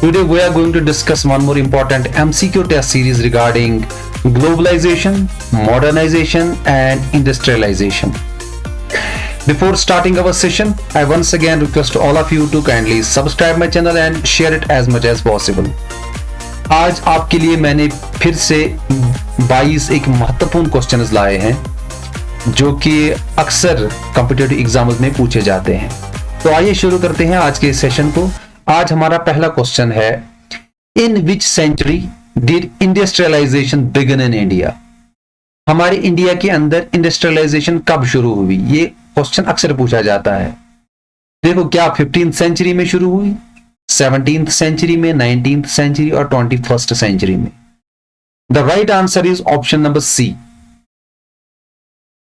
Today we are going to discuss one more important MCQ test series regarding globalization, modernization and industrialization. Before starting our session, I once again request all of you to kindly subscribe my channel and share it as much as possible. आज आपके लिए मैंने फिर से 22 एक महत्वपूर्ण questions लाए हैं जो कि अक्सर कॉम्पिटिटिव एग्जाम्स में पूछे जाते हैं। तो आइए शुरू करते हैं आज के सेशन को। आज हमारा पहला क्वेश्चन है, in which century did industrialization begin in India? हमारे इंडिया के अंदर इंडस्ट्रियलाइजेशन कब शुरू हुई? ये क्वेश्चन अक्सर पूछा जाता है। देखो, क्या 15th सेंचुरी में शुरू हुई, 17th सेंचुरी में, 19th सेंचुरी और 21st सेंचुरी में? The right answer is option number C,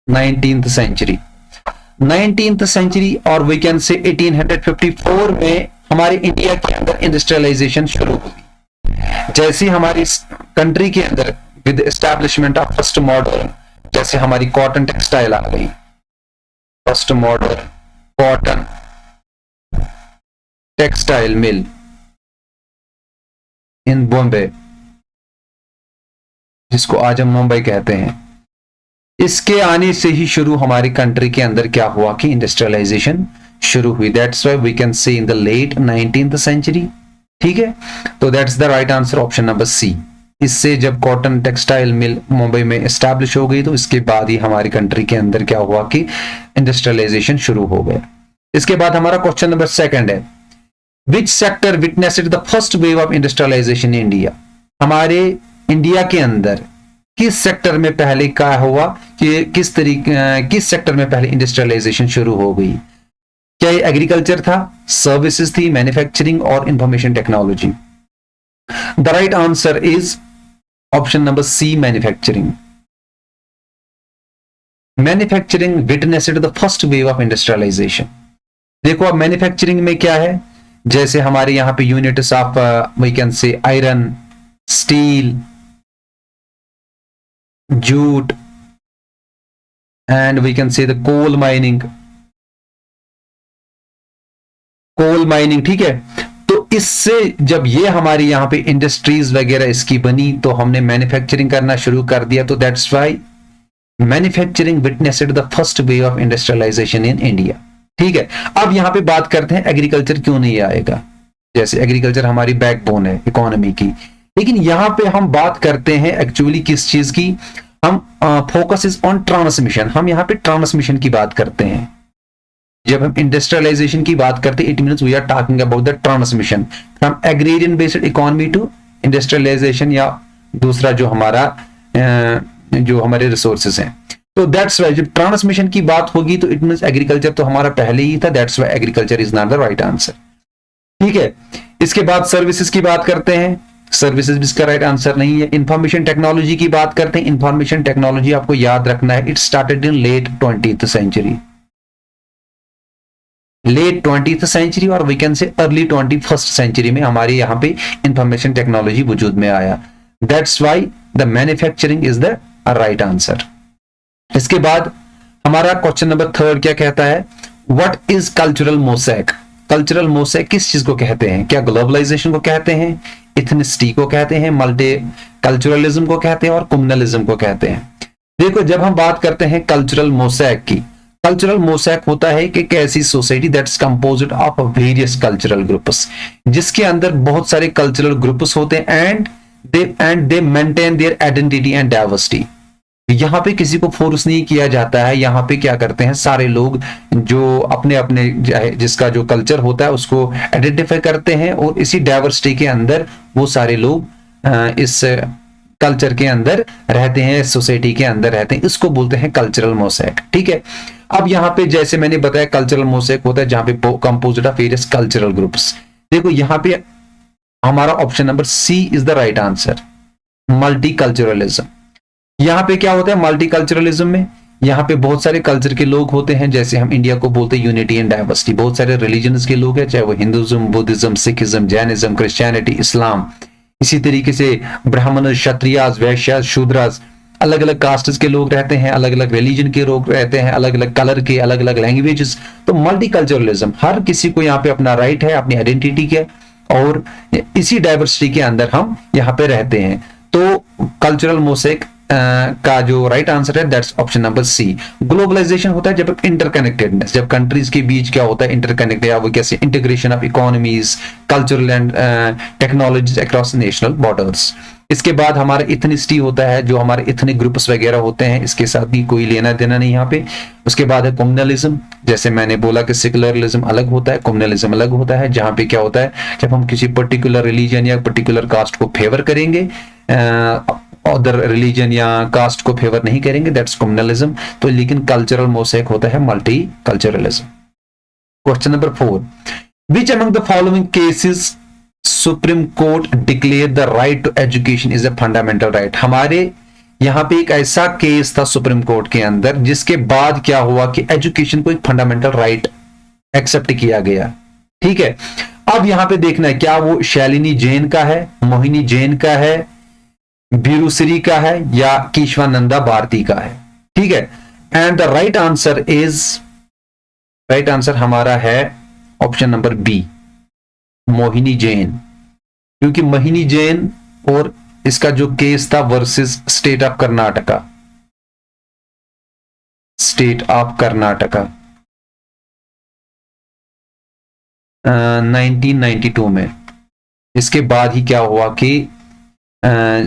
19th century. 19th century और वी कैन से 1854 में हमारे इंडिया के अंदर इंडस्ट्रियलाइजेशन शुरू हुई। जैसे हमारी कंट्री के अंदर with establishment of first modern, जैसे हमारी कॉटन टेक्सटाइल आ गई, first modern cotton textile mill in Bombay, जिसको आज हम मुंबई कहते हैं, इसके आने से ही शुरू हमारी कंट्री के अंदर क्या हुआ कि इंडस्ट्रियलाइजेशन शुरू हुई। दैट्स व्हाई वी कैन से in the late 19th century. ठीक है, तो that's the right answer, option number C. इससे जब कॉटन टेक्सटाइल मिल मुंबई में एस्टैब्लिश हो गई तो इसके बाद ही हमारी कंट्री के अंदर क्या हुआ कि इंडस्ट्रियलाइजेशन शुरू हो गया। इसके बाद हमारा क्वेश्चन नंबर सेकंड है, which sector witnessed the first wave of industrialisation in India? हमारे इंडिया के अंदर किस सेक्टर में पहले क्या हुआ कि किस सेक्टर में पहले इंडस्ट्रियलाइजेशन शुरू हो गई? क्या ये एग्रीकल्चर था, सर्विसेज थी, मैन्युफैक्चरिंग और information technology? The right answer is option number C, manufacturing. Manufacturing witnessed the first wave of industrialisation. देखो, अब मैन्युफैक्चरिंग में क्या है, जैसे हमारे यहां पे units of we can say iron, steel, jute and we can say the coal mining, ठीक है। तो इससे जब ये हमारे यहाँ पे इंडस्ट्रीज वगैरह इसकी बनी तो हमने मैन्युफैक्चरिंग करना शुरू कर दिया। तो that's why manufacturing witnessed the first wave of industrialisation in India. ठीक है, अब यहाँ पे बात करते हैं एग्रीकल्चर क्यों नहीं आएगा। जैसे एग्रीकल्चर हमारी बैकबोन है इकोनॉमी की, लेकिन यहाँ पे हम बात करते हैं एक्चुअली किस चीज की, हम फोकस इज ऑन ट्रांसमिशन। हम यहाँ पे ट्रांसमिशन की बात करते हैं। जब हम इंडस्ट्रियलाइजेशन की बात करते हैं, it means we are talking about the transmission from agrarian based economy to industrialisation, या दूसरा जो हमारे रिसोर्सेज हैं। तो दैट्स वाई जब ट्रांसमिशन की बात होगी तो इट मींस एग्रीकल्चर तो हमारा पहले ही था। That's why agriculture is not the right answer. ठीक है, इसके बाद सर्विसेज की बात करते हैं, सर्विसेज भी इसका राइट आंसर नहीं है। इंफॉर्मेशन टेक्नोलॉजी की बात करते हैं, इंफॉर्मेशन टेक्नोलॉजी आपको याद रखना है, it started in late 20th century, late 20th century और we can say early 21st century में हमारे यहाँ पे इंफॉर्मेशन टेक्नोलॉजी वजूद में आया। That's why the manufacturing is the right answer. इसके बाद हमारा क्वेश्चन नंबर थर्ड क्या कहता है, what is cultural mosaic? Cultural mosaic किस चीज को कहते हैं? क्या ग्लोबलाइजेशन को कहते हैं, इथनिसिटी को कहते हैं, मल्टी कल्चरलिज्म को कहते हैं और कम्युनलिज्म को कहते हैं? देखो, जब हम बात करते हैं कल्चरल मोसैक की, कल्चरल मोसैक होता है कि कैसी society that's composed of various cultural groups, जिसके अंदर बहुत सारे कल्चरल ग्रुप्स होते हैं and they maintain their identity and diversity. यहाँ पे किसी को फोर्स नहीं किया जाता है। यहाँ पे क्या करते हैं, सारे लोग जो अपने अपने जिसका जो कल्चर होता है उसको आइडेंटिफाई करते हैं और इसी डाइवर्सिटी के अंदर वो सारे लोग इस कल्चर के अंदर रहते हैं, सोसाइटी के अंदर रहते हैं। इसको बोलते हैं कल्चरल मोसैक। ठीक है, अब यहाँ पे जैसे मैंने बताया कल्चरल मोसैक होता है जहां पे composed of various cultural groups. देखो, यहाँ पे हमारा option number C is the right answer, multiculturalism. यहाँ पे क्या होता है मल्टीकल्चरलिज्म में, यहाँ पे बहुत सारे कल्चर के लोग होते हैं, जैसे हम इंडिया को बोलते हैं यूनिटी एंड डाइवर्सिटी। बहुत सारे रिलीजन्स के लोग हैं, चाहे वो Hinduism, Buddhism, Sikhism, Jainism, Christianity, इस्लाम, इसी तरीके से ब्राह्मण, क्षत्रियास, वैश्यास, शूद्रास, अलग अलग कास्ट्स के लोग रहते हैं, अलग अलग रिलीजन के लोग रहते हैं, अलग अलग कलर के, अलग अलग लैंग्वेजेस। तो मल्टीकल्चरलिज्म, हर किसी को यहाँ पे अपना राइट है, अपनी आइडेंटिटी के और इसी डाइवर्सिटी के अंदर हम यहाँ पे रहते हैं। तो कल्चरल मोसेक का जो राइट आंसर है that's option number C. Globalisation होता है जब इंटरकनेक्टेडनेस, जब कंट्रीज के बीच क्या होता है इंटरकनेक्ट, या वो कैसे integration of economies, cultural and technologies across national borders. इसके बाद हमारा इथनिसिटी होता है, जो हमारे इथनिक ग्रुप्स वगैरह होते हैं, इसके साथ भी कोई लेना देना नहीं यहाँ पे। उसके बाद है कम्युनलिज्म, जैसे मैंने बोला कि सेकुलरिज्म अलग होता है, कम्युनलिज्म अलग होता है, जहाँ पे क्या होता है जब हम किसी पर्टिकुलर रिलीजन या पर्टिकुलर कास्ट को फेवर करेंगे, अदर रिलीजन या कास्ट को फेवर नहीं करेंगे, दैट्स कम्युनलिज्म। तो लेकिन कल्चरल मोसेक होता है multiculturalism. Question number 4, which among the following cases Supreme Court declare the right to education is a fundamental right. हमारे यहां पे एक ऐसा केस था सुप्रीम कोर्ट के अंदर जिसके बाद क्या हुआ कि एजुकेशन को एक फंडामेंटल राइट एक्सेप्ट किया गया। ठीक है, अब यहां पे देखना है क्या वो शालिनी जैन का है, मोहिनी जैन का है, बीरूश्री का है, या केशवानंदा भारती का है। ठीक है, and the right answer is, right answer हमारा है option number B, Mohini Jain. क्योंकि मोहिनी जैन और इसका जो केस था versus State of Karnataka, State of Karnataka 1992 में, इसके बाद ही क्या हुआ कि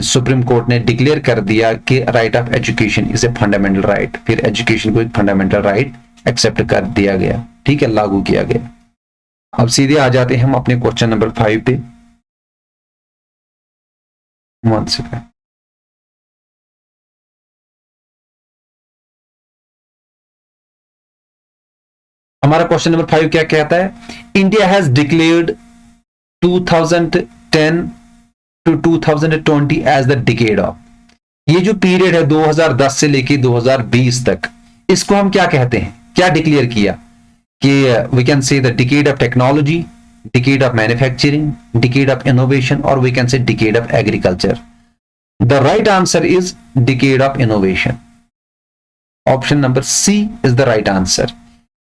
सुप्रीम कोर्ट ने डिक्लेयर कर दिया कि right of education is a fundamental right. फिर एजुकेशन को एक फंडामेंटल राइट एक्सेप्ट कर दिया गया। ठीक है, लागू किया गया। अब सीधे आ जाते हैं हम अपने क्वेश्चन नंबर 5 पे। 1 सेकंड, हमारा क्वेश्चन नंबर 5 क्या कहता है, India has declared 2010 to 2020 as the decade of. ये जो पीरियड है 2010 से लेके 2020 तक, इसको हम क्या कहते हैं, क्या डिक्लेयर किया कि we can say the decade of technology, decade of manufacturing, decade of innovation, और we can say decade of agriculture. The right answer is decade of innovation. Option number C is the right answer.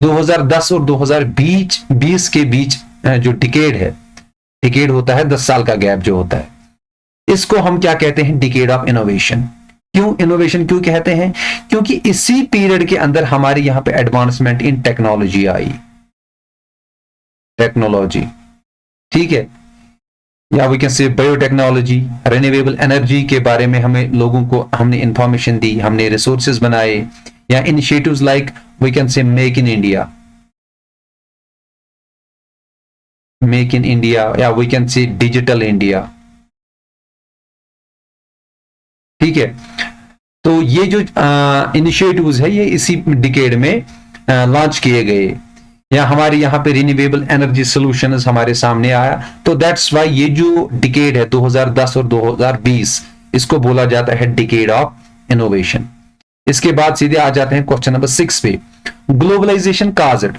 2010 और 2020 के बीच जो decade है, decade होता है 10 साल का gap जो होता है, इसको हम क्या कहते हैं, डिकेड ऑफ इनोवेशन। क्यों इनोवेशन क्यों कहते हैं, क्योंकि इसी पीरियड के अंदर हमारे यहां पे एडवांसमेंट इन टेक्नोलॉजी आई, टेक्नोलॉजी। ठीक है, या we can say biotechnology, renewable energy के बारे में हमें लोगों को हमने इंफॉर्मेशन दी, हमने रिसोर्सेज बनाए, या initiatives like we can say make in India, make in India, या we can say digital India. ठीक है, तो ये जो इनिशिएटिव्स है ये इसी डिकेड में लॉन्च किए गए, या हमारे यहाँ पे रिन्यूएबल एनर्जी सॉल्यूशंस हमारे सामने आया। तो दैट्स वाई ये जो डिकेड है 2010 और 2020, इसको बोला जाता है डिकेड ऑफ इनोवेशन। इसके बाद सीधे आ जाते हैं क्वेश्चन नंबर 6 पे, ग्लोबलाइजेशन काज्ड।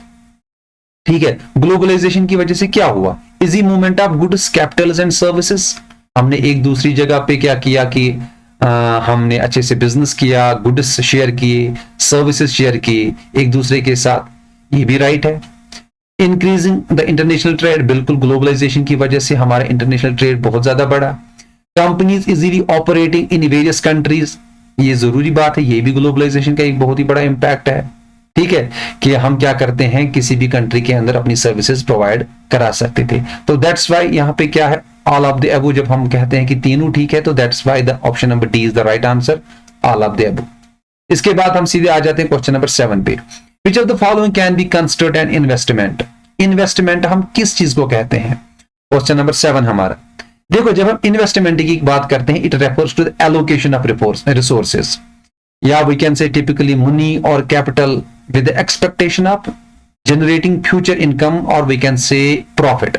ठीक है, ग्लोबलाइजेशन की वजह से क्या हुआ, easy movement of goods, Capitals and services. हमने एक दूसरी जगह पे क्या किया कि हमने अच्छे से बिजनेस किया, गुड्स शेयर किए, सर्विसेज शेयर किए एक दूसरे के साथ, ये भी राइट है। इंक्रीजिंग द इंटरनेशनल ट्रेड, बिल्कुल ग्लोबलाइजेशन की वजह से हमारा इंटरनेशनल ट्रेड बहुत ज्यादा बढ़ा। Companies easily operating in various countries, ये जरूरी बात है, ये भी ग्लोबलाइजेशन का एक बहुत ही बड़ा इंपैक्ट है। ठीक है, कि हम क्या करते हैं किसी भी कंट्री के अंदर अपनी सर्विसेज प्रोवाइड करा सकते थे। तो दैट्स वाई यहाँ पे क्या है, ऑल ऑफ द अबव। जब हम कहते हैं कि तीनों ठीक है तो that's why the option number D is the right answer, all of the above. इसके बाद हम सीधे आ जाते हैं क्वेश्चन नंबर 7 पे, विच of the following can be considered an investment. Investment हम किस चीज को कहते हैं, क्वेश्चन नंबर 7 हमारा। देखो, जब हम इन्वेस्टमेंट की बात करते हैं, it refers to the allocation of resources, या we can say typically money और capital with the expectation of generating future income, or we can say profit।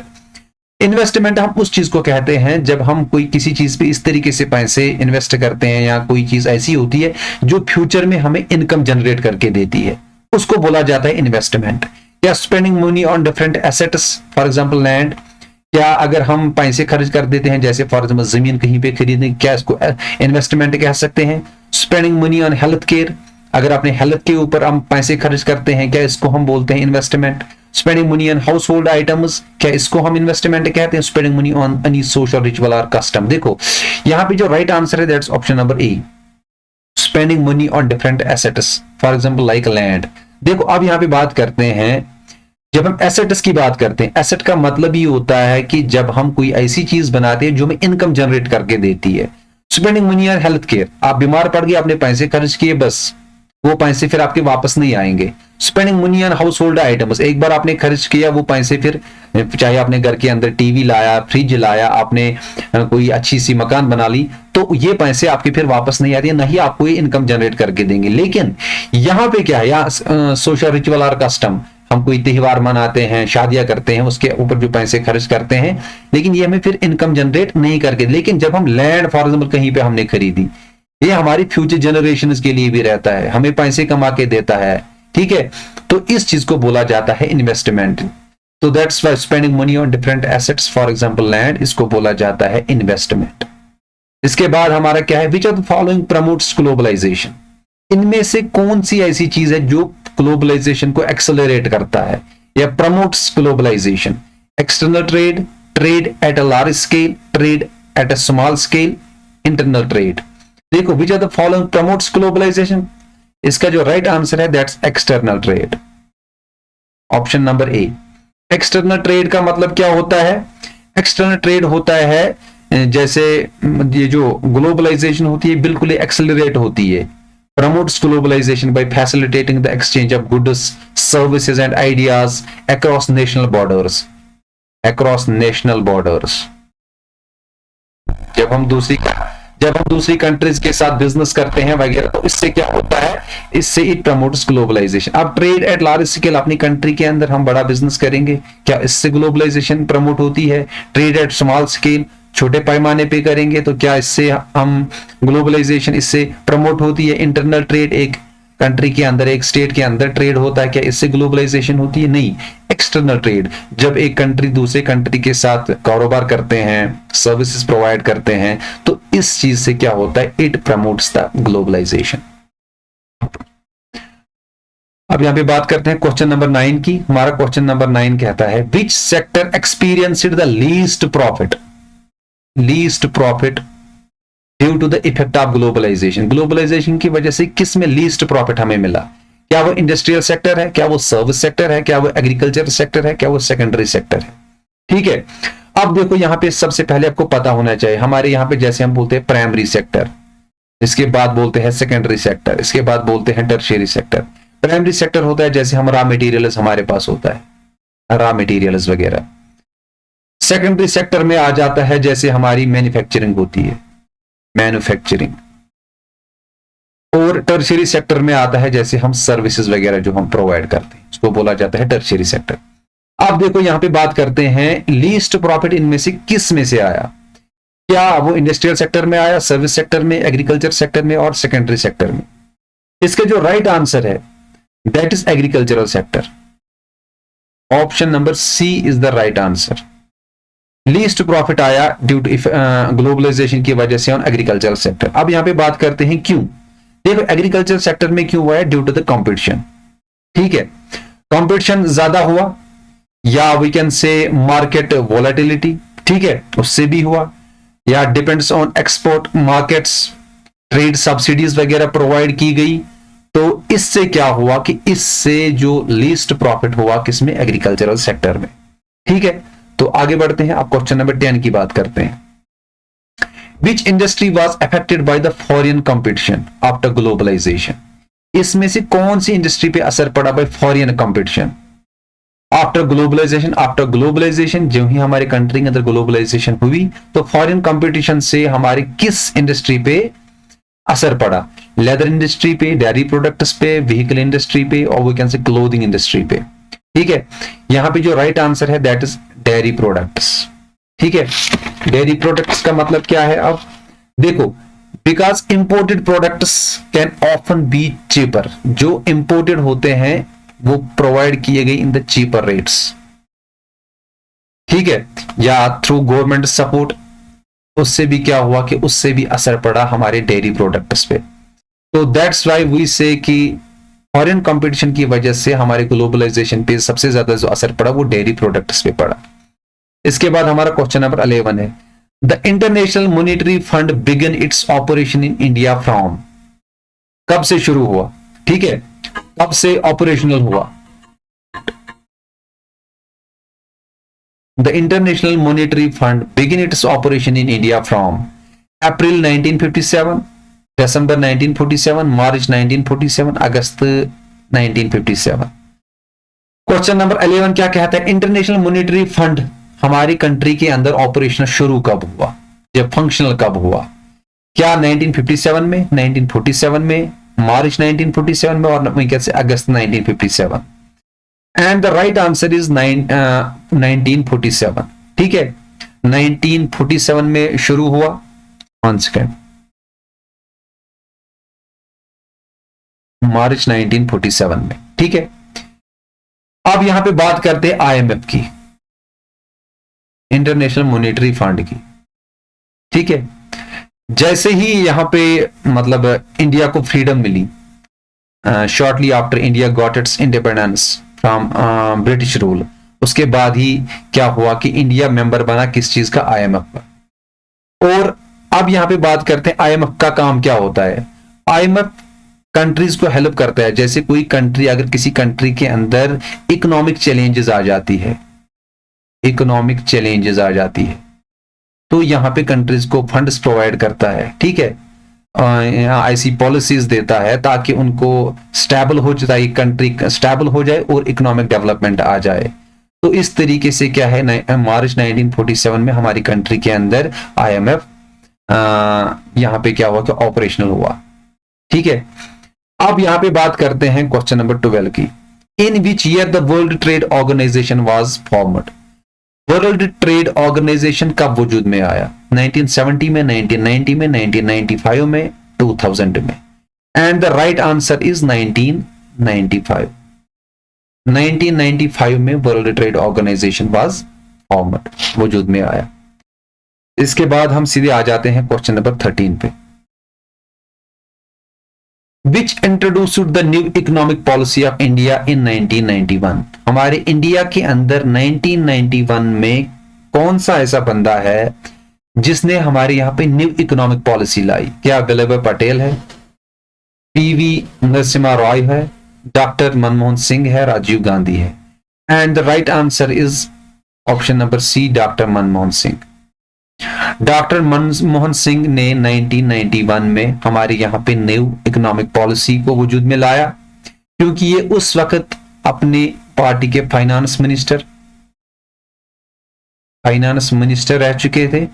Investment हम उस चीज को कहते हैं जब हम कोई किसी चीज पे इस तरीके से पैसे इन्वेस्ट करते हैं, या कोई चीज ऐसी होती है जो फ्यूचर में हमें इनकम जनरेट करके देती है, उसको बोला जाता है इन्वेस्टमेंट। या spending money on different assets, for example land, क्या अगर हम पैसे खर्च कर देते हैं, जैसे फॉर एग्जांपल जमीन कहीं पे खरीदने, क्या इसको इन्वेस्टमेंट कह सकते हैं। Spending money on health care, अगर अपने हेल्थ के ऊपर हम पैसे खर्च करते हैं, क्या इसको हम बोलते हैं investment. Spending money on house hold items, क्या इसको हम इन्वेस्टमेंट कहते हैं? Spending money on any social ritual और कस्टम। देखो यहां पे जो राइट आंसर है that's option number A, spending money on different assets for example like land. देखो अब यहां पे बात करते हैं, जब हम एसेट्स की बात करते हैं, एसेट का मतलब ये होता है कि जब हम कोई ऐसी चीज बनाते हैं जो हमें इनकम जनरेट करके देती है। Spending money on health care, आप बीमार पड़ गए, आपने पैसे खर्च किए, बस वो पैसे फिर आपके वापस नहीं आएंगे। Spending money on house hold items, एक बार आपने खर्च किया वो पैसे फिर, चाहे आपने घर के अंदर टीवी लाया, फ्रिज लाया, आपने कोई अच्छी सी मकान बना ली, तो ये पैसे आपके फिर वापस नहीं आते, नहीं आपको ये इनकम जनरेट करके देंगे। लेकिन यहां पे क्या है, यहाँ सोशल रिचुअल और कस्टम, हम कोई त्योहार मनाते हैं, शादियां करते हैं, उसके ऊपर जो पैसे खर्च करते हैं, लेकिन ये हमें फिर इनकम जनरेट नहीं करके। लेकिन जब हम लैंड फॉर एग्जाम्पल कहीं पे हमने खरीदी, ये हमारी फ्यूचर जनरेशन के लिए भी रहता है, हमें पैसे कमा के देता है, ठीक है, तो इस चीज को बोला जाता है इन्वेस्टमेंट। तो that's why spending money on different assets for example land, इसको बोला जाता है इन्वेस्टमेंट। इसके बाद हमारा क्या है, which of the following promotes globalisation, इनमें से कौन सी ऐसी चीज है जो ग्लोबलाइजेशन को एक्सेलरेट करता है या promotes globalization? External trade, trade at a large scale, trade at a small scale, internal trade. देखो which of the following promotes globalization, इसका जो राइट आंसर है that's external trade, option number A. External trade का मतलब क्या होता है? External trade होता है जैसे ये जो ग्लोबलाइजेशन होती है बिल्कुल एक्सेलरेट होती है। Promotes globalisation by facilitating the exchange of goods, services and ideas across national borders, across national borders. जब हम दूसरी कंट्रीज के साथ बिजनेस करते हैं वगैरह, तो इससे क्या होता है, इससे इट प्रमोट्स ग्लोबलाइजेशन। अब ट्रेड एट लार्ज स्केल, अपनी कंट्री के अंदर हम बड़ा बिजनेस करेंगे, क्या इससे ग्लोबलाइजेशन प्रमोट होती है? ट्रेड एट स्मॉल स्केल, छोटे पैमाने पे करेंगे, तो क्या इससे हम ग्लोबलाइजेशन इससे प्रमोट होती है? इंटरनल ट्रेड, एक कंट्री के अंदर, एक स्टेट के अंदर ट्रेड होता है, क्या इससे ग्लोबलाइजेशन होती है? नहीं। एक्सटर्नल ट्रेड, जब एक कंट्री दूसरे कंट्री के साथ कारोबार करते हैं, सर्विसेज प्रोवाइड करते हैं, तो इस चीज से क्या होता है, इट प्रमोट्स द ग्लोबलाइजेशन। अब यहां पे बात करते हैं क्वेश्चन नंबर 9 की। हमारा क्वेश्चन नंबर 9 कहता है which sector experienced the least profit due to the effect of globalisation. Globalisation की वजह से किस में लीस्ट प्रॉफिट हमें मिला? क्या वो इंडस्ट्रियल सेक्टर है, क्या वो सर्विस सेक्टर है, क्या वो एग्रीकल्चर सेक्टर है, क्या वो सेकेंडरी सेक्टर है? ठीक है, अब देखो यहां पे सबसे पहले आपको पता होना चाहिए, हमारे यहां पे जैसे हम बोलते हैं प्राइमरी सेक्टर, इसके बाद बोलते हैं सेकेंडरी सेक्टर, इसके बाद बोलते हैं टर्शियरी सेक्टर। प्राइमरी सेक्टर होता है जैसे हम रॉ मटेरियल्स हमारे पास होता है, रॉ मटेरियल्स वगैरह। सेकेंडरी सेक्टर में आ जाता है जैसे हमारी मैन्युफैक्चरिंग होती है, मैन्युफैक्चरिंग। और टर्शियरी सेक्टर में आता है जैसे हम सर्विसेज वगैरह जो हम प्रोवाइड करते हैं, उसको बोला जाता है टर्शियरी सेक्टर। अब देखो यहां पे बात करते हैं लीस्ट प्रॉफिट इनमें से किस में से आया? क्या वो इंडस्ट्रियल सेक्टर में आया, सर्विस सेक्टर में, एग्रीकल्चर सेक्टर में और सेकेंडरी सेक्टर में? इसका जो राइट आंसर है that is agricultural sector, option number C is the right answer. Least profit आया ड्यू टू ग्लोबलाइजेशन की वजह से ऑन एग्रीकल्चरल सेक्टर। अब यहां पे बात करते हैं क्यों। देखो एग्रीकल्चर सेक्टर में क्यों हुआ है, ड्यू टू द कंपटीशन। ठीक है, कंपटीशन ज्यादा हुआ, या we can say market volatility, ठीक है, उससे भी हुआ, या depends on export markets, trade subsidies वगैरह प्रोवाइड की गई। तो इससे क्या हुआ कि इससे जो लीस्ट प्रॉफिट हुआ किसमें, एग्रीकल्चरल सेक्टर में। ठीक है, तो आगे बढ़ते हैं, आप क्वेश्चन नंबर 10 की बात करते हैं। Which industry was affected by the foreign competition after globalisation? इसमें से कौन सी इंडस्ट्री पे असर पड़ा by foreign competition after globalisation? After globalisation, जो ही हमारे कंट्री के अंदर ग्लोबलाइजेशन हुई, तो फॉरेन कंपटीशन से हमारे किस इंडस्ट्री पे असर पड़ा? लेदर इंडस्ट्री पे, डेयरी प्रोडक्ट्स पे, व्हीकल इंडस्ट्री पे, और we can say clothing industry पे। ठीक है, यहां पे जो राइट आंसर है दैट इज डेयरी प्रोडक्ट्स। ठीक है, डेयरी प्रोडक्ट्स का मतलब क्या है? अब देखो, because imported products can often B cheaper, जो इंपोर्टेड होते हैं वो प्रोवाइड किए गए इन द चीपर रेट्स। ठीक है, या थ्रू गवर्नमेंट सपोर्ट, उससे भी क्या हुआ कि उससे भी असर पड़ा हमारे डेयरी प्रोडक्ट्स पे। तो दैट्स व्हाई वी से कि फॉरेन कंपटीशन की वजह से हमारे ग्लोबलाइजेशन पे सबसे ज्यादा जो असर पड़ा वो डेयरी प्रोडक्ट्स पे पड़ा। इसके बाद हमारा क्वेश्चन नंबर 11 है, the International Monetary Fund began its operation in India from, कब से शुरू हुआ, ठीक है, कब से ऑपरेशनल हुआ। The International Monetary fund begin it's operation in India from April 1957, December 1947, March 1947, August 1957। Question number 11 क्या कहता है, इंटरनेशनल मॉनेटरी फंड हमारी कंट्री के अंदर ऑपरेशन शुरू कब हुआ, जब फंक्शनल कब हुआ, क्या 1957 में, 1947 में, मार्च 1947 में, और कैसे अगस्त 1957। And the right answer is 1947, ठीक है, 1947 में शुरू हुआ। 1 सेकेंड, मार्च 1947 में, ठीक है। अब यहां पे बात करते हैं आईएमएफ की, इंटरनेशनल मॉनेटरी फंड की, ठीक है। जैसे ही यहां पे मतलब इंडिया को फ्रीडम मिली, shortly after India got its independence from British rule, उसके बाद ही क्या हुआ कि इंडिया मेंबर बना किस चीज का, आईएमएफ का। और अब यहां पे बात करते हैं आईएमएफ का काम क्या होता है। आईएमएफ कंट्रीज को हेल्प करता है, जैसे कोई कंट्री, अगर किसी कंट्री के अंदर इकोनॉमिक चैलेंजेस आ जाती है, इकोनॉमिक चैलेंजेस आ जाती है, तो यहां पे कंट्रीज को फंड्स प्रोवाइड करता है, ठीक है, ऐसी पॉलिसीज देता है ताकि उनको स्टेबल हो जाए, कंट्री स्टेबल हो जाए और इकोनॉमिक डेवलपमेंट आ जाए। तो इस तरीके से क्या है, मार्च 1947 में हमारी कंट्री के अंदर आईएमएफ यहां पे क्या हुआ कि ऑपरेशनल हुआ, ठीक है। अब यहां पे बात करते हैं क्वेश्चन नंबर 12 की, in which year the World Trade Organization was formed. World Trade Organization कब वजूद में आया, 1970 में, 1990 में, 1995 में, 2000 में। And the right answer is 1995। 1995 में World Trade Organization was formed, वजूद में आया। इसके बाद हम सीधे आ जाते हैं क्वेश्चन नंबर 13 पे, Which introduced the new economic policy of India in 1991। हमारे इंडिया के अंदर 1991 में कौन सा ऐसा बंदा है जिसने हमारे यहां पे न्यू इकोनॉमिक पॉलिसी लाई। क्या वल्लभ पटेल है, पीवी नरसिम्हा रॉय है, डॉक्टर मनमोहन सिंह है, राजीव गांधी है। And the right answer is option number C, doctor Manmohan Singh. Doctor Manmohan Singh ने 1991 में हमारे यहाँ पे न्यू इकोनॉमिक पॉलिसी को वजूद में लाया, क्योंकि ये उस वक्त अपने पार्टी के फाइनेंस मिनिस्टर रह चुके थे,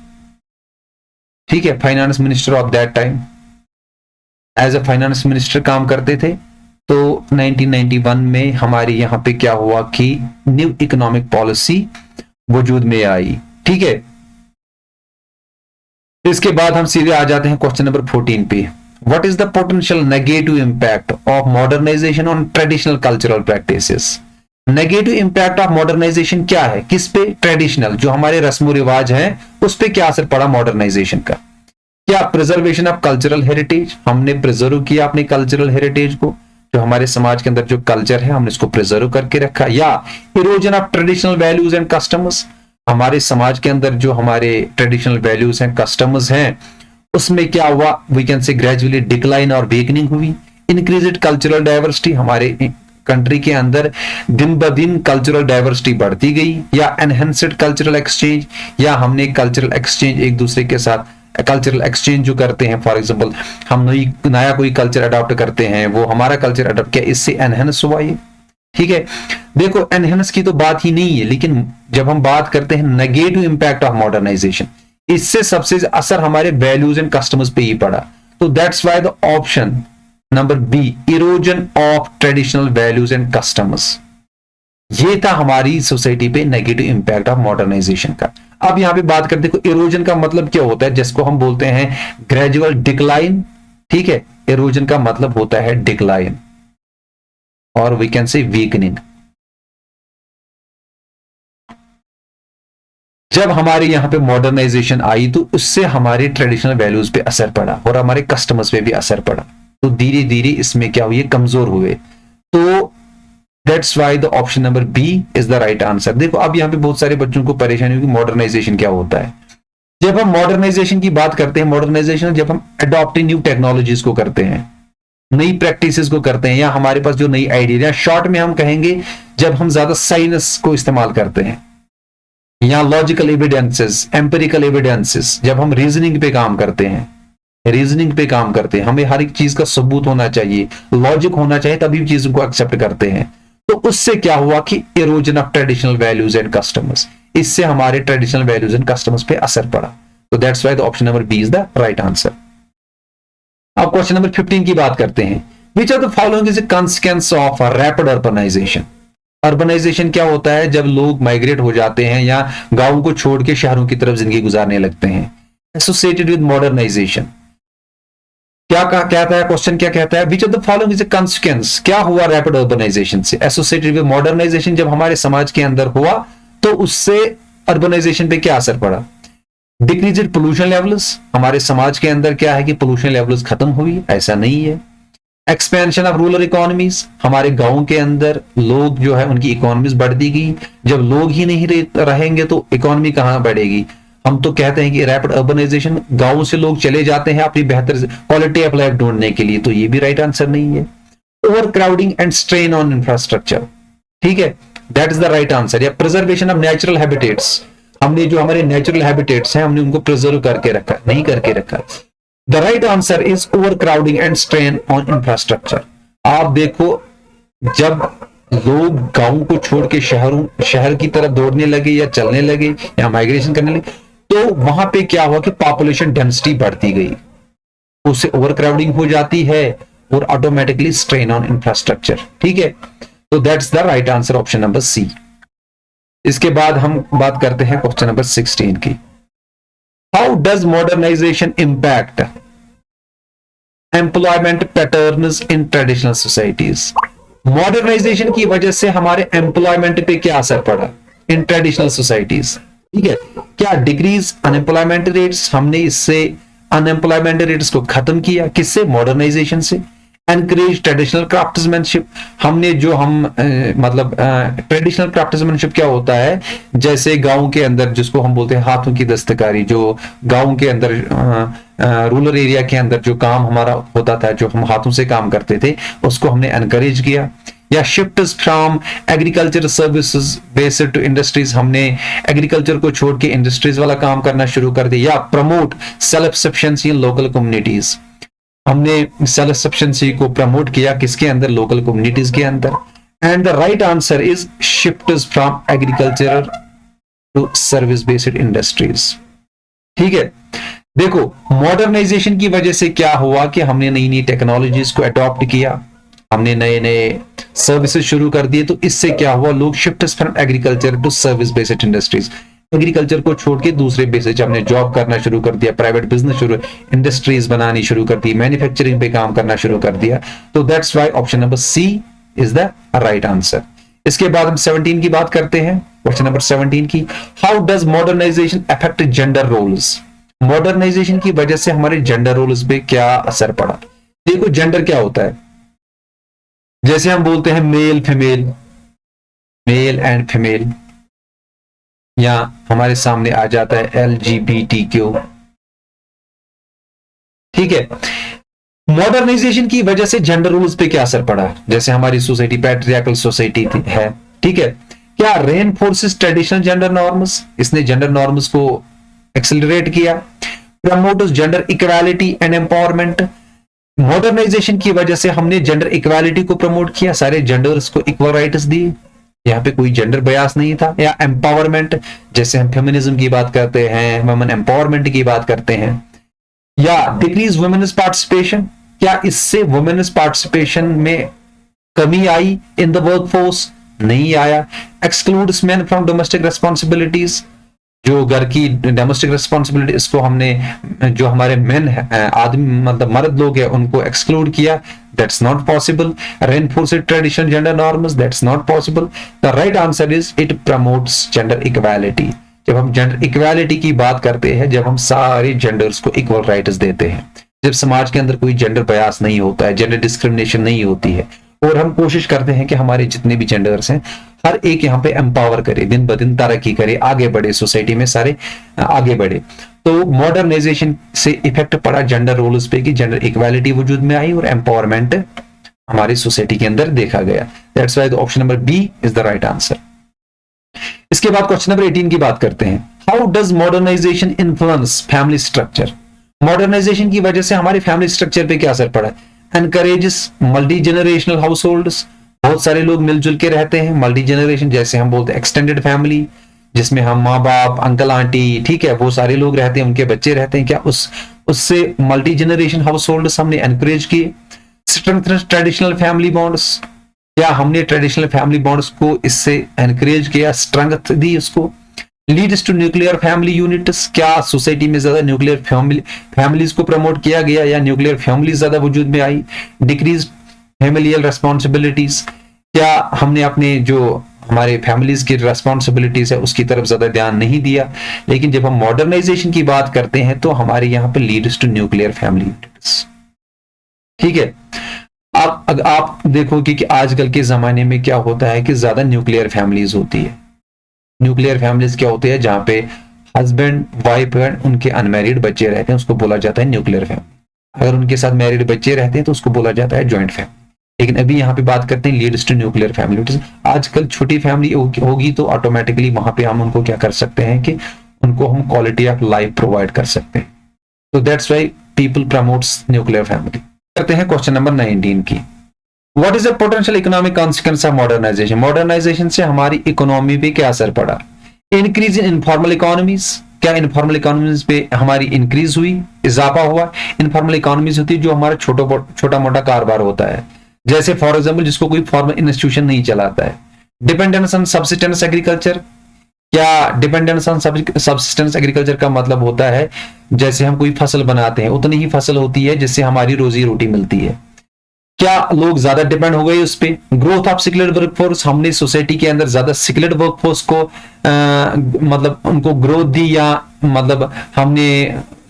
ठीक है, finance minister of that time, as a finance minister काम करते थे। तो 1991 में हमारे यहाँ पे क्या हुआ कि न्यू इकोनॉमिक पॉलिसी वजूद में आई, ठीक है। इसके बाद हम सीधे आ जाते हैं क्वेश्चन नंबर 14 पे, what is the potential negative impact of modernisation on traditional cultural practices. Negative impact of modernisation क्या है, किस पे, ट्रेडिशनल जो हमारे रस्म रिवाज हैं उस पे क्या असर पड़ा मॉडर्नाइजेशन का। क्या प्रिजर्वेशन ऑफ कल्चरल हेरिटेज, हमने प्रिजर्व किया अपने कल्चरल हेरिटेज को, जो हमारे समाज के अंदर जो कल्चर है हमने इसको प्रिजर्व करके रखा। या erosion of traditional values and customs, हमारे समाज के अंदर जो हमारे ट्रेडिशनल वैल्यूज हैं, कस्टम्स हैं, उसमें क्या हुआ, we can say gradually decline और वीकनिंग हुई। इंक्रीज्ड कल्चरल डाइवर्सिटी, हमारे कंट्री के अंदर दिन ब दिन कल्चरल डाइवर्सिटी बढ़ती गई। या एनहेंस्ड कल्चरल एक्सचेंज, या हमने कल्चरल एक्सचेंज एक दूसरे के साथ कल्चरल एक्सचेंज जो करते हैं, फॉर एग्जांपल हम नया कोई कल्चर अडॉप्ट करते हैं, वो हमारा कल्चर अडॉप्ट किया, इससे एनहेंस हुआ ये, ठीक है। देखो एनहेंस की तो बात ही नहीं है, लेकिन जब हम बात करते हैं नेगेटिव इंपैक्ट ऑफ मॉडर्नाइजेशन, इससे सबसे असर हमारे वैल्यूज एंड कस्टम्स पे ही पड़ा। तो that's why the option number B, erosion of traditional values and customs, ये था हमारी सोसाइटी पे नेगेटिव इंपैक्ट ऑफ मॉडर्नाइजेशन का। अब यहां पे बात करते, देखो इरोजन का मतलब क्या होता है, जिसको हम बोलते हैं ग्रेजुअल डिक्लाइन, ठीक है। इरोजन का मतलब होता है डिक्लाइन और वी कैन से वीकनिंग। जब हमारे यहां पे मॉडर्नाइजेशन आई तो उससे हमारे ट्रेडिशनल वैल्यूज पे असर पड़ा और हमारे कस्टमर्स पे भी असर पड़ा, तो धीरे धीरे इसमें क्या हुए, कमजोर हुए। That's why the option number B is the right answer. देखो अब यहाँ पे बहुत सारे बच्चों को परेशानी होगी, मॉडर्नाइजेशन क्या होता है। जब हम मॉडर्नाइजेशन की बात करते हैं, मॉडर्नाइजेशन जब हम अडॉप्टिंग न्यू टेक्नोलॉजीज को करते हैं, नई प्रैक्टिसेस को करते हैं, या हमारे पास जो नई आइडिया, या शॉर्ट में हम कहेंगे जब हम ज्यादा साइंस को इस्तेमाल करते हैं, या लॉजिकल एविडेंसेस, एम्पिरिकल एविडेंसेस, जब हम रीजनिंग पे काम करते हैं, रीजनिंग पे काम करते हैं, हमें हर एक चीज का सबूत होना चाहिए, लॉजिक होना चाहिए, तभी चीजों को एक्सेप्ट करते हैं। तो उससे क्या हुआ कि erosion of traditional values and customers, इससे हमारे ट्रेडिशनल वैल्यूज एंड कस्टमर्स पे असर पड़ा। तो that's why the option number B is the right answer. अब क्वेश्चन नंबर 15 की बात करते हैं। Which are the following is the consequence of rapid urbanisation. Urbanisation क्या होता है? जब लोग माइग्रेट हो जाते हैं या गांवों को छोड़ के शहरों की तरफ जिंदगी गुजारने लगते हैं। एसोसिएटेड विद मॉडर्नाइजेशन, क्या कहता है क्वेश्चन, क्या कहता है? Which of the following is a consequence, क्या हुआ रैपिड अर्बनाइजेशन से? एसोसिएटेड विद मॉडर्नाइजेशन जब हमारे समाज के अंदर हुआ तो उससे अर्बनाइजेशन पे क्या असर पड़ा? डिक्रीज्ड पोल्यूशन लेवल्स, हमारे समाज के अंदर क्या है कि पोल्यूशन लेवल्स खत्म हुई? ऐसा नहीं है। एक्सपेंशन ऑफ रूरल इकोनॉमीज, हमारे गांव के अंदर लोग जो है उनकी इकोनॉमीज बढ़ती गई। जब लोग ही नहीं रहेंगे तो इकोनॉमी कहां बढ़ेगी? हम तो कहते हैं कि रैपिड अर्बनाइजेशन, गांव से लोग चले जाते हैं अपनी बेहतर क्वालिटी ऑफ लाइफ ढूंढने के लिए, तो ये भी राइट आंसर नहीं है। Over crowding and strain on infrastructure, ठीक है, that is the right answer. या प्रिजर्वेशन ऑफ नेचुरल हैबिटेट्स, हमने जो हमारे नेचुरल हैबिटेट्स हैं हमने उनको प्रिजर्व करके रखा, नहीं करके रखा। The right answer is over crowding and strain on infrastructure. आप देखो जब लोग गांव को छोड़ के शहर की तरफ दौड़ने लगे या चलने लगे या माइग्रेशन करने लगे, तो वहां पे क्या हुआ कि पॉपुलेशन डेंसिटी बढ़ती गई, उससे ओवर क्राउडिंग हो जाती है और ऑटोमेटिकली स्ट्रेन ऑन इंफ्रास्ट्रक्चर, ठीक है। तो that's the right answer, option number C. इसके बाद हम बात करते हैं क्वेश्चन नंबर 16 की। How does modernisation impact employment patterns in traditional societies? Modernisation की वजह से हमारे एम्प्लॉयमेंट पे क्या असर पड़ा इन ट्रेडिशनल सोसाइटीज, ठीक है। क्या डिक्रीज अनएम्प्लॉयमेंट रेट्स, हमने इससे अनएम्प्लॉयमेंट रेट्स को खत्म किया, किससे? मॉडर्नाइजेशन से। एनकरेज ट्रेडिशनल क्राफ्ट्समैनशिप, हमने जो मतलब ट्रेडिशनल क्राफ्ट्समैनशिप क्या होता है, जैसे गांव के अंदर जिसको हम बोलते हैं हाथों की दस्तकारी, जो गांव के अंदर रूरल एरिया के अंदर जो काम हमारा होता था, जो हम हाथों से काम करते थे, उसको हमने एनकरेज किया। या shifts from agriculture services based to industries, हमने एग्रीकल्चर को छोड़ के इंडस्ट्रीज वाला काम करना शुरू कर दिया। या promote self sufficiency in local communities, हमने सेल्फ सफिशिएंसी को प्रमोट किया किसके अंदर? लोकल कम्युनिटीज के अंदर। And the right answer is shifts from agriculture to service based industries, ठीक है। देखो मॉडर्नाइजेशन की वजह से क्या हुआ कि हमने नई नई टेक्नोलॉजीज को अडॉप्ट किया, हमने नए नए सर्विसेज शुरू कर दिए, तो इससे क्या हुआ? लोग shifts from agriculture to service based industries, agriculture को छोड़ के दूसरे बेसिस हमने जॉब करना शुरू कर दिया, प्राइवेट बिजनेस शुरू, इंडस्ट्रीज बनानी शुरू कर दी, मैन्युफैक्चरिंग पे काम करना शुरू कर दिया। तो that's why option number C is the right answer. इसके बाद हम 17 की बात करते हैं, क्वेश्चन नंबर 17 की। How does modernisation affect gender roles? Modernisation की वजह से हमारे जेंडर रोल्स पे क्या असर पड़ा? देखो जेंडर क्या होता है, जैसे हम बोलते हैं male female, male and female, या हमारे सामने आ जाता है LGBTQ, ठीक है। मॉडर्नाइजेशन की वजह से जेंडर रूल्स पे क्या असर पड़ा? जैसे हमारी सोसाइटी पैट्रियार्कल सोसाइटी है, ठीक है। क्या रेनफोर्सेस ट्रेडिशनल जेंडर नॉर्म्स, इसने जेंडर नॉर्म्स को एक्सेलरेट किया। Promotes gender equality and empowerment, modernisation की वजह से हमने जेंडर इक्वालिटी को प्रमोट किया, सारे जेंडर्स को इक्वल राइट्स दिए, यहाँ पे कोई जेंडर बयास नहीं था। या एम्पावरमेंट, जैसे हम फेमिनिज्म की बात करते हैं, वुमेन एम्पावरमेंट की बात करते हैं। या डिक्रीज वुमेन्स पार्टिसिपेशन, क्या इससे वुमेन्स पार्टिसिपेशन में कमी आई इन द वर्कफोर्स? नहीं आया। Excludes main from domestic responsibilities, जो घर की डोमेस्टिक रिस्पॉन्सिबिलिटी, इसको हमने जो हमारे मेन आदमी मतलब मर्द लोग हैं उनको एक्सक्लूड किया, that's not possible. Reinforced traditional gender norms, that's not possible. The right answer is it promotes gender equality. जब हम जेंडर इक्वालिटी की बात करते हैं, जब हम सारे जेंडर्स को इक्वल राइट्स देते हैं, जब समाज के अंदर कोई जेंडर बयास नहीं होता है, जेंडर डिस्क्रिमिनेशन नहीं होती है, और हम कोशिश करते हैं कि हमारे जितने भी जेंडर्स हैं हर एक यहाँ पे एम्पावर करे, दिन ब दिन तरक्की करे, आगे बढ़े, सोसाइटी में सारे आगे बढ़े। तो मॉडर्नाइजेशन से इफेक्ट पड़ा जेंडर रोल्स पे कि जेंडर इक्वालिटी वजूद में आई और एम्पावरमेंट हमारी सोसाइटी के अंदर देखा गया। That's why the option number B is the right answer. इसके बाद क्वेश्चन नंबर 18 की बात करते हैं। How does modernisation influence family structure? Modernisation की वजह से हमारे फैमिली स्ट्रक्चर पे क्या असर पड़ा? Encourages multi generational house holds, बहुत सारे लोग मिलजुल के रहते हैं, मल्टी जनरेशन, जैसे हम बोलते हैं एक्सटेंडेड फैमिली, जिसमें हम माँ बाप, अंकल आंटी, ठीक है, वो सारे लोग रहते हैं, उनके बच्चे रहते हैं। क्या उससे मल्टी जनरेशन हाउस होल्ड्स हमने एनकरेज किए? स्ट्रेंथन ट्रेडिशनल फैमिली बॉन्ड्स, क्या हमने ट्रेडिशनल फैमिली बॉन्ड्स को इससे एनकरेज किया, स्ट्रेंथ दी उसको? Leads to nuclear family units, क्या सोसाइटी में ज्यादा न्यूक्लियर फैमिलीज को प्रमोट किया गया या न्यूक्लियर फैमिली ज्यादा वजूद में आई? डिक्रीज फैमिलियल रेस्पॉन्सिबिलिटीज, क्या हमने अपने जो हमारे फैमिलीज की रेस्पॉन्सिबिलिटीज है उसकी तरफ ज्यादा ध्यान नहीं दिया? लेकिन जब हम मॉडर्नाइजेशन की बात करते हैं तो हमारे यहाँ पे leads to nuclear family units, ठीक है। आप देखोगे कि आजकल के जमाने में क्या होता है कि ज्यादा न्यूक्लियर फैमिलीज होती है। न्यूक्लियर फैमिलीज क्या होती है? जहां पे हस्बैंड वाइफ एंड उनके अनमैरिड बच्चे रहते हैं, उसको बोला जाता है न्यूक्लियर फैमिली। अगर उनके साथ मैरिड बच्चे रहते हैं तो उसको बोला जाता है ज्वाइंट फैमिली। लेकिन अभी यहाँ पे बात करते हैं लीड्स टू न्यूक्लियर फैमिली। आजकल छोटी फैमिली होगी तो ऑटोमेटिकली वहां पे हम उनको क्या कर सकते हैं कि उनको हम क्वालिटी ऑफ लाइफ प्रोवाइड कर सकते हैं। तो that's why people promotes nuclear family. करते हैं क्वेश्चन नंबर 19 की। What is the potential economic consequence of modernisation? Modernisation से हमारी इकोनॉमी पे क्या असर पड़ा? इंक्रीज इन इनफॉर्मल इकोनॉमीज, क्या इनफॉर्मल इकोनॉमीज पे हमारी इंक्रीज हुई, इजाफा हुआ? इनफॉर्मल इकोनॉमीज होती है जो हमारा छोटा मोटा कारोबार होता है, जैसे फॉर एग्जाम्पल जिसको कोई फॉर्मल इंस्टीट्यूशन नहीं चलाता है। डिपेंडेंस ऑन सब्सिस्टेंस एग्रीकल्चर, क्या डिपेंडेंस ऑन सब्सिस्टेंस एग्रीकल्चर का मतलब होता है जैसे हम कोई फसल बनाते हैं उतनी ही फसल होती है जिससे हमारी रोजी रोटी मिलती है। क्या लोग ज्यादा डिपेंड हो गए उस पे? ग्रोथ ऑफ स्किल्ड वर्कफोर्स, हमने सोसाइटी के अंदर ज्यादा स्किल्ड वर्कफोर्स को मतलब उनको ग्रोथ दी या मतलब हमने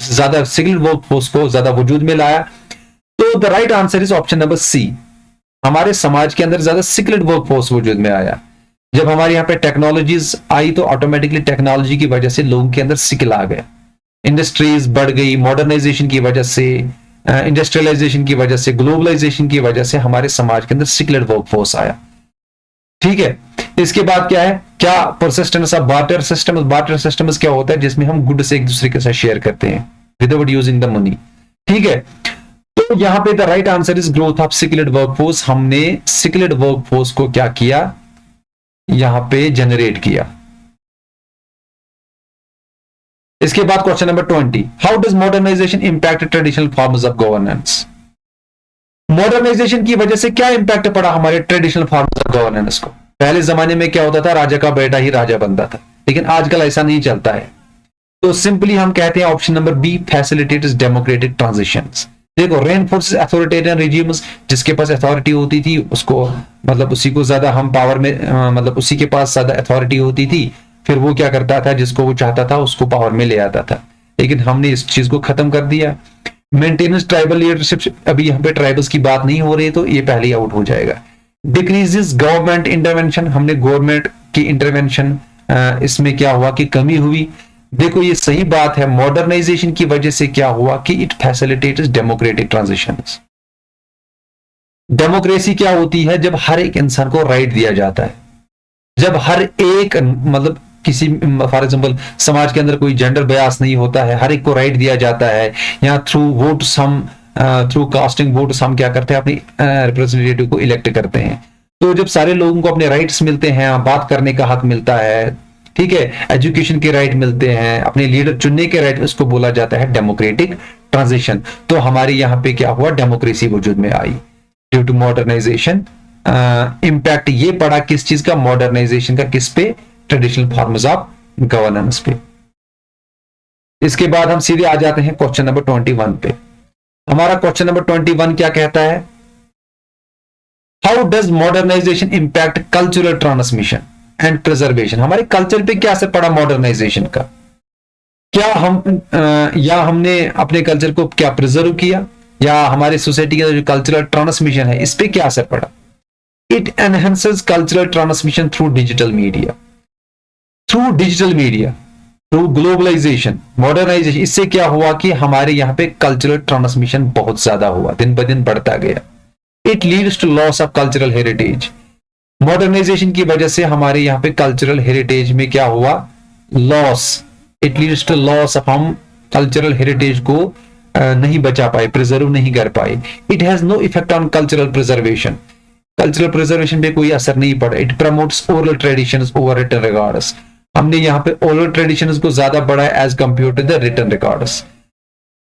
ज्यादा स्किल्ड वर्कफोर्स को ज्यादा वजूद में लाया? तो the right answer is option number C. हमारे समाज के अंदर ज्यादा स्किल्ड वर्कफोर्स वजूद में आया। जब हमारे यहाँ पे टेक्नोलॉजीज आई तो ऑटोमेटिकली टेक्नोलॉजी की वजह से लोगों के अंदर स्किल आ गया, इंडस्ट्रीज बढ़ गई, मॉडर्नाइजेशन की वजह से, इंडस्ट्रियलाइजेशन की वजह से, ग्लोबलाइजेशन की वजह से हमारे समाज के अंदर स्किल्ड वर्कफोर्स आया, ठीक है। इसके बाद क्या है? क्या persistence of barter system? Barter system क्या होता है? जिसमें हम गुड से एक दूसरे के साथ शेयर करते हैं विदाउट यूजिंग द मनी, ठीक है। तो यहां पे the right answer is growth of skilled workforce. हमने स्किल्ड वर्कफोर्स को क्या किया? यहां पे जनरेट किया। इसके बाद question number 20। How does modernisation impact traditional forms of governance? Modernisation की वजह से क्या इंपैक्ट पड़ा हमारे ट्रेडिशनल फॉर्म्स ऑफ गवर्नेंस को? पहले जमाने में क्या होता था? राजा का बेटा ही राजा बनता था, लेकिन आजकल ऐसा नहीं चलता है। तो सिंपली हम कहते हैं option number B, facilitates democratic transitions. देखो, रेनफोर्सेस अथॉरिटेरियन रिजीम्स, जिसके पास अथॉरिटी होती थी उसको मतलब उसी को ज्यादा हम पावर में मतलब उसी के पास ज्यादा अथॉरिटी होती थी, फिर वो क्या करता था? जिसको वो चाहता था उसको पावर में ले आता था। लेकिन हमने इस चीज को खत्म कर दिया। मेंटेनेंस ट्राइबल लीडरशिप, अभी यहाँ पे ट्राइबल्स की बात नहीं हो रही तो ये पहले ही आउट हो जाएगा। डिक्रीजेस गवर्नमेंट इंटरवेंशन, हमने गवर्नमेंट की इंटरवेंशन इसमें क्या हुआ कि कमी हुई। देखो, ये सही बात है, मॉडर्नाइजेशन की वजह से क्या हुआ कि it facilitates democratic transitions. Democracy क्या होती है? जब हर एक इंसान को राइट दिया जाता है, जब हर एक मतलब किसी फॉर एग्जांपल समाज के अंदर कोई जेंडर बयास नहीं होता है, हर एक को राइट दिया जाता है। यहाँ थ्रू वोट्स हम थ्रू कास्टिंग वोट्स हम क्या करते हैं? अपनी रिप्रेजेंटेटिव को इलेक्ट करते हैं। तो जब सारे लोगों को अपने राइट्स मिलते हैं, बात करने का हक मिलता है, ठीक है, एजुकेशन के राइट मिलते हैं, अपने लीडर चुनने के राइट, उसको बोला जाता है डेमोक्रेटिक ट्रांजिशन। तो हमारे यहाँ पे क्या हुआ? डेमोक्रेसी वजूद में आई ड्यू टू मॉडर्नाइजेशन। इंपैक्ट ये पड़ा किस चीज का? मॉडर्नाइजेशन का। किस पे? ट्रेडिशनल फॉर्म्स ऑफ गवर्नेंस पे। इसके बाद हम सीधे आ जाते हैं क्वेश्चन नंबर 21 पे। हमारा क्वेश्चन नंबर 21 क्या कहता है? How does modernisation impact cultural transmission and preservation? हमारे कल्चर पे क्या असर पड़ा मॉडर्नाइजेशन का? क्या हम या हमने अपने कल्चर को क्या प्रिजर्व किया, या हमारे सोसाइटी का जो कल्चरल ट्रांसमिशन है इस पे क्या असर पड़ा? It enhances cultural transmission through digital media. Through digital media, through globalization, modernization, इससे क्या हुआ कि हमारे यहाँ पे कल्चरल ट्रांसमिशन बहुत ज्यादा हुआ, दिन ब दिन बढ़ता गया. It leads to loss of cultural heritage. Modernisation की वजह से हमारे यहाँ पे कल्चरल हेरिटेज में क्या हुआ, loss. It leads to loss of, हम कल्चरल हेरिटेज को नहीं बचा पाए, प्रिजर्व नहीं कर पाए. It has no effect on cultural preservation. Cultural preservation पे कोई असर नहीं पड़ा. It promotes oral traditions over written records. हमने यहाँ पे ओरल ट्रेडिशंस को ज्यादा बढ़ा है as compare to the written records.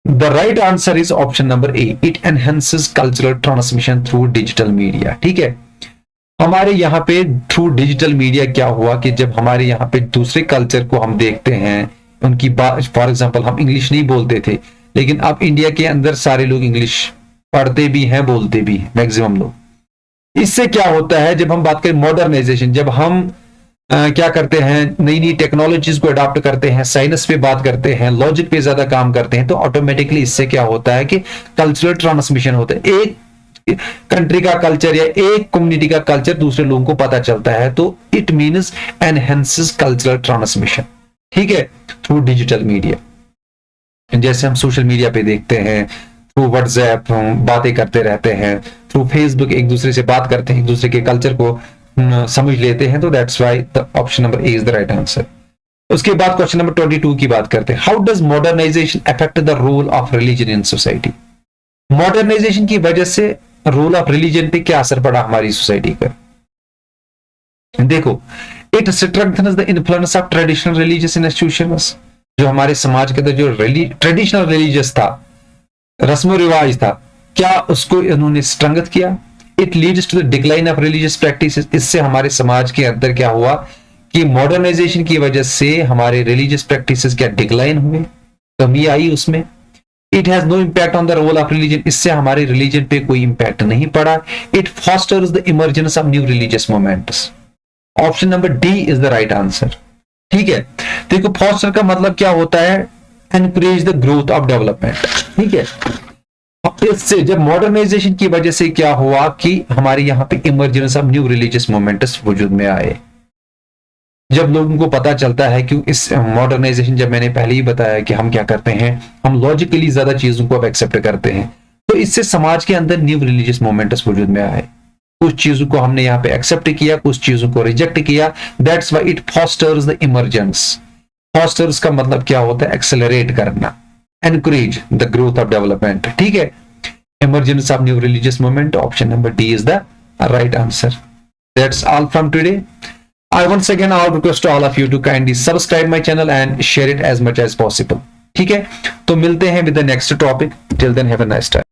The right answer is option number A. It enhances cultural transmission through digital media. ठीक है, हमारे यहाँ पे थ्रू डिजिटल मीडिया क्या हुआ कि जब हमारे यहाँ पे दूसरे कल्चर को हम देखते हैं, उनकी बात, फॉर एग्जांपल हम इंग्लिश नहीं बोलते थे, लेकिन अब इंडिया के अंदर सारे लोग इंग्लिश पढ़ते भी हैं, बोलते भी हैं, मैक्सिमम लोग. इससे क्या होता है, जब हम बात करें मॉडर्नाइजेशन, जब हम क्या करते हैं, नई नई टेक्नोलॉजीज को अडॉप्ट करते हैं, साइंस पे बात करते हैं, लॉजिक पे ज्यादा काम करते हैं, तो ऑटोमेटिकली इससे क्या होता है कि कल्चरल ट्रांसमिशन होता है. एक कंट्री का कल्चर या एक कम्युनिटी का कल्चर दूसरे लोगों को पता चलता है, तो it means enhances cultural transmission. ठीक है, थ्रू डिजिटल मीडिया. जैसे हम सोशल मीडिया पे देखते हैं, थ्रू व्हाट्सएप बातें करते रहते हैं, थ्रू फेसबुक एक दूसरे से बात करते हैं, एक दूसरे के कल्चर को समझ लेते हैं. तो that's why the option number A is the right answer. उसके बाद क्वेश्चन नंबर 22 की बात करते हैं. How does modernisation affect the role of religion in society. Modernization की वजह से रोल ऑफ रिलीजन पे क्या असर पड़ा हमारी सोसाइटी पर. देखो, it strengthens the influence of traditional religious institutions. जो हमारे समाज के अंदर जो ट्रेडिशनल रिलीजियस था, रस्म रिवाज था, क्या उसको इन्होंने स्ट्रेंथ किया. It leads to the decline of religious practices. इससे हमारे समाज के अंदर क्या हुआ कि मॉडर्नाइजेशन की वजह से हमारे रिलीजियस प्रैक्टिसेस क्या डिक्लाइन हुए, कमी आई उसमें. It has no impact on the role of religion. इससे हमारे रिलीजन पे कोई इंपैक्ट नहीं पड़ा. It fosters the emergence of new religious movements. Option number D is the right answer. ठीक है, देखो फॉस्टर का मतलब क्या होता है, encourage the growth of development. ठीक है, इससे जब मॉडर्नाइजेशन की वजह से क्या हुआ कि हमारे यहाँ पे emergence of new religious movements वजूद में आए. जब लोगों को पता चलता है कि इस मॉडर्नाइजेशन, जब मैंने पहले ही बताया कि हम क्या करते हैं, हम लॉजिकली ज्यादा चीजों को अब एक्सेप्ट करते हैं, तो इससे समाज के अंदर न्यू रिलीजियस मूवमेंट्स वजूद में आए. कुछ चीजों को हमने यहाँ पे एक्सेप्ट किया, कुछ चीजों को रिजेक्ट किया. That's why it fosters the emergence. Fosters का मतलब क्या होता है, एक्सेलरेट करना, encourage the growth of development. ठीक है, emergence of new religious movement. Option number D is the right answer. That's all from today. I once again I'll request to all of you to kindly subscribe my channel and share it as much as possible. ठीक है, तो मिलते हैं with the next topic. Till then, have a nice time.